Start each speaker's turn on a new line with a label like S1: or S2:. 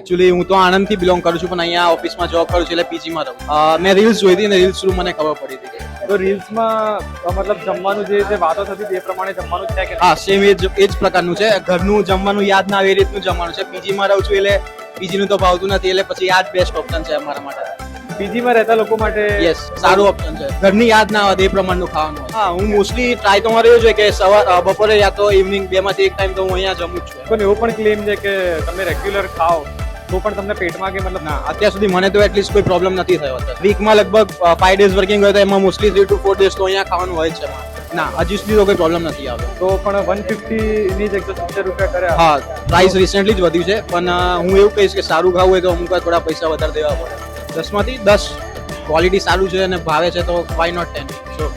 S1: Actually હું તો આણંદથી બિલોંગ કરું છું, પણ અહીંયા ઓફિસમાં જોબ કરું છું એટલે પીજીમાં રહું. મેં રીલ્સ જોઈ હતી અને રીલ્સ થ્રુ મને ખબર પડી હતી.
S2: તો રીલ્સમાં મતલબ જમવાનું જે વાતો થતી તે પ્રમાણે જમવાનું છે કે
S1: હા, સેમ એ જ પ્રકારનું છે. ઘરનું જમવાનું યાદ ના આવે એ રીતનું જમવાનું છે. પીજીમાં રહું છું એટલે પીજીનું તો ભાવતું નથી, એટલે પછી આ જ બેસ્ટ ઓપ્શન છે અમારા માટે.
S2: પીજીમાં રહેતા લોકો માટે
S1: યસ, સારું ઓપ્શન છે. ઘરની યાદ ના આવે એ પ્રમાણનું ખાવાનું. હા, હું મોસ્ટલી ટ્રાય તો મારે એવું છે કે બપોરે યા તો ઇવનિંગ બેમાંથી એક ટાઈમ તો હું અહીંયા જમું જ છું.
S2: પણ એવું પણ ક્લેમ છે કે તમે રેગ્યુલર ખાઓ તો પણ તમને પેટમાં કે મતલબ
S1: ના, અત્યાર સુધી મને તો એટલીસ્ટ કોઈ પ્રોબ્લેમ નથી થયો. વીકમાં લગભગ 5 days વર્કિંગ હોય તો એમાં મોસ્ટલી 3 to 4 days તો અહીંયા ખાવાનું હોય જ છે. ના, હજી સુધી તો કોઈ પ્રોબ્લેમ નથી આવ્યો.
S2: તો પણ 150 ની જગ્યાએ 70 રૂપિયા કર્યા.
S1: હા, પ્રાઇસ રિસેન્ટલી જ વધ્યું છે, પણ હું એવું કહીશ કે સારું ખાવું હોય તો અમુક થોડા પૈસા વધારે દેવા પડે. 10 માંથી 10 ક્વોલિટી સારું છે અને ભાવે છે તો વાય નોટ 10. શ્યોર.